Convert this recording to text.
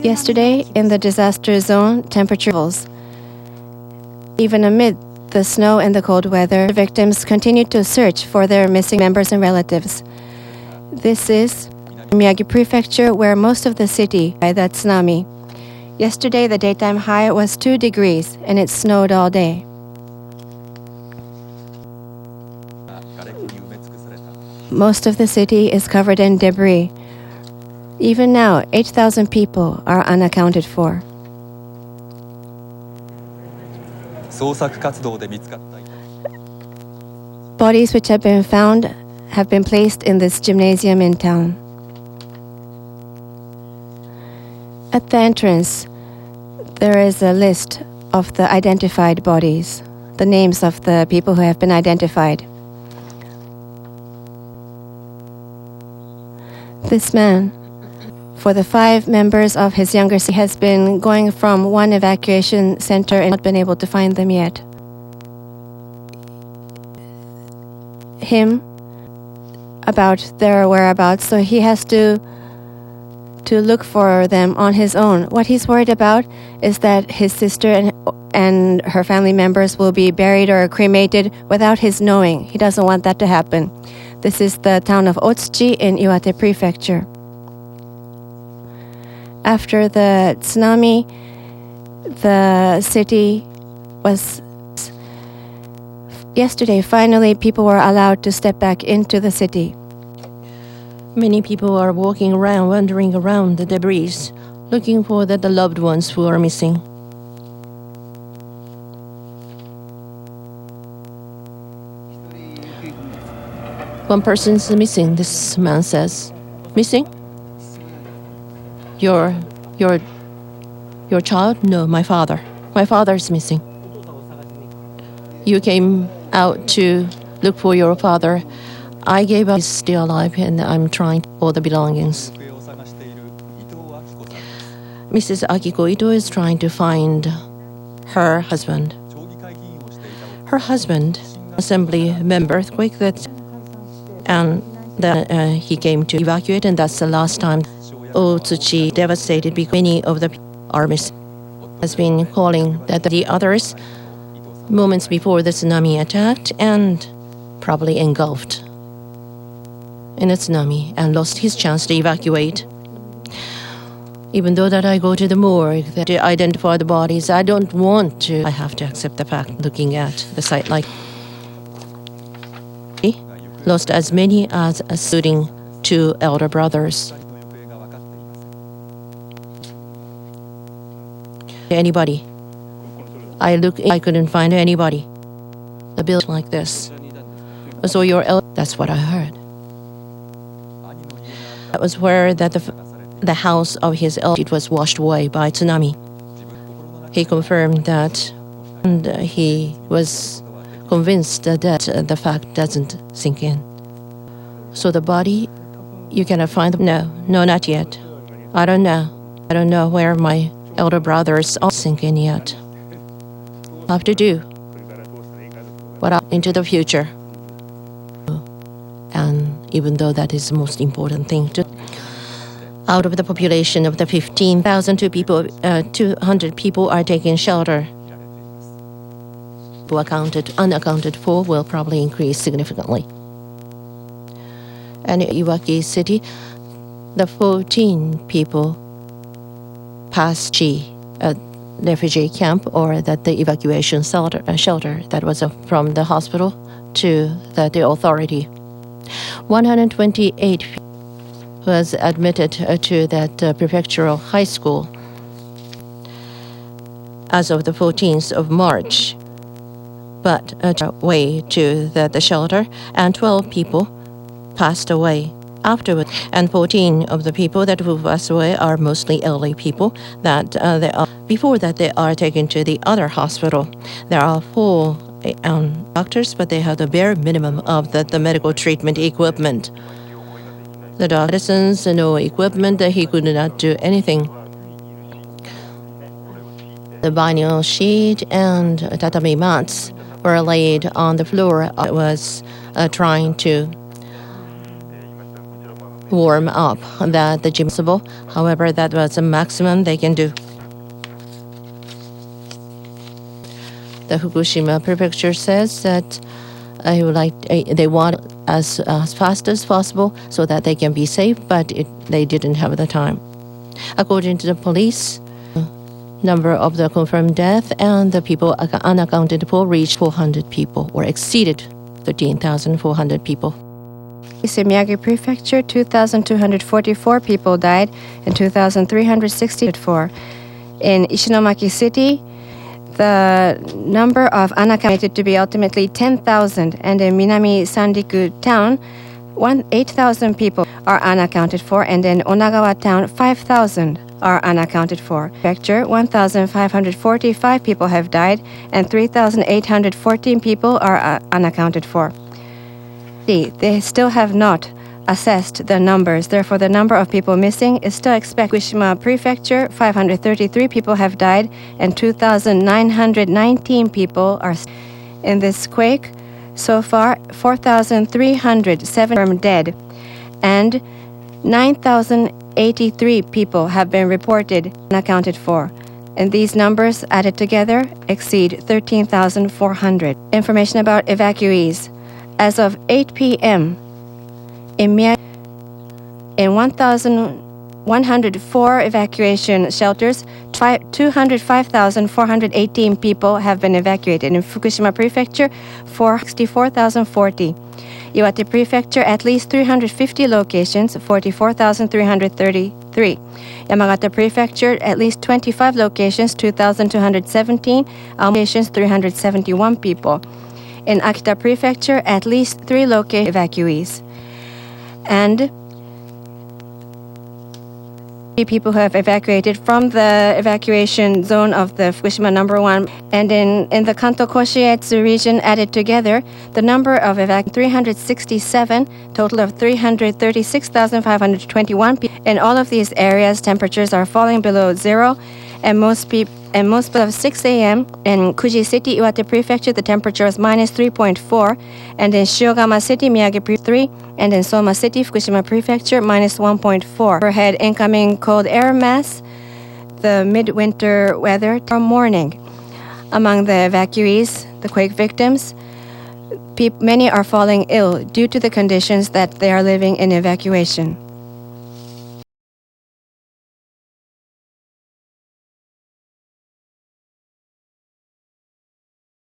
Yesterday, in the disaster zone, temperature levels. Even amid the snow and the cold weather, the victims continued to search for their missing members and relatives. This is Miyagi Prefecture, where most of the city by that tsunami. Yesterday, the daytime high was 2 degrees, and it snowed all day. Most of the city is covered in debris. Even now, 8,000 people are unaccounted for. Bodies which have been found have been placed in this gymnasium in town. At the entrance, there is a list of the identified bodies, the names of the people who have been identified. This man, for the 5 members of his younger sister, has been going from one evacuation center and not been able to find them yet. Him about their whereabouts, so he has to look for them on his own. What he's worried about is that his sister and her family members will be buried or cremated without his knowing. He doesn't want that to happen. This is the town of Otsuchi in Iwate Prefecture. After the tsunami, the city was... Yesterday, finally, people were allowed to step back into the city. Many people are walking around, wandering around the debris, looking for the loved ones who are missing. One person is missing, this man says. Missing? Your child? No, my father. My father is missing. You came out to look for your father. I gave up. He's still alive, and I'm trying for the belongings. Mrs. Akiko Ito is trying to find her husband. Her husband, assembly member, earthquake and then he came to evacuate, and that's the last time. Otsuchi devastated because many of the armies has been calling that the others moments before the tsunami attacked and probably engulfed in a tsunami and lost his chance to evacuate. Even though that I go to the morgue to identify the bodies, I don't want to. I have to accept the fact looking at the site like he lost as many as including 2 elder brothers. Anybody. I couldn't find anybody. The building like this. So that's what I heard. That was where that the house of his elder was washed away by tsunami. He confirmed that, and he was convinced that the fact doesn't sink in. So the body, you cannot find them? No, not yet. I don't know where my elder brothers are sinking yet. Have to do what up into the future. And even though that is the most important thing to out of the population of the 15,000 200 people are taking shelter. Unaccounted for will probably increase significantly. And in Iwaki City, the 14 people passed refugee camp, or that the evacuation shelter that was from the hospital to the authority. 128 was admitted to that prefectural high school as of the 14th of March, but way to the shelter, and 12 people passed away afterward, and 14 of the people that who passed away are mostly elderly people that before that they are taken to the other hospital. There are 4 doctors, but they have the bare minimum of the medical treatment equipment. The medicines, no equipment, he could not do anything. The vinyl sheet and tatami mats were laid on the floor. I was trying to warm up that the gym is possible. However, that was the maximum they can do. The Fukushima prefecture says that they want as fast as possible so that they can be safe, but they didn't have the time. According to the police, number of the confirmed death and the people unaccounted for reached 400 people, or exceeded 13,400 people. In Miyagi Prefecture, 2,244 people died and 2,364. In Ishinomaki City, the number of unaccounted to be ultimately 10,000, and in Minami Sanriku Town, 8,000 people are unaccounted for, and in Onagawa Town, 5,000 are unaccounted for. Prefecture, 1,545 people have died, and 3,814 people are unaccounted for. They still have not assessed the numbers. Therefore, the number of people missing is still expected. Fukushima Prefecture, 533 people have died, and 2,919 people are in this quake. So far, 4,307 dead, and 9,083 people have been reported unaccounted for. And these numbers added together exceed 13,400. Information about evacuees. As of 8 p.m., in 1,104 evacuation shelters, 205,418 people have been evacuated. In Fukushima Prefecture, 64,040. Iwate Prefecture, at least 350 locations, 44,333. Yamagata Prefecture, at least 25 locations, 2,217. Locations, 371 people. In Akita Prefecture, at least 3 location evacuees. And people who have evacuated from the evacuation zone of the Fukushima #1. And in the Kanto Koshietsu region added together, the number of 367, total of 336,521 people. In all of these areas, temperatures are falling below zero, and most of 6 a.m. in Kuji City, Iwate Prefecture, the temperature is minus 3.4, and in Shiogama City, Miyagi Prefecture, 3, and in Soma City, Fukushima Prefecture, minus 1.4. Overhead incoming cold air mass, the midwinter weather tomorrow morning. Among the evacuees, the quake victims, many are falling ill due to the conditions that they are living in evacuation.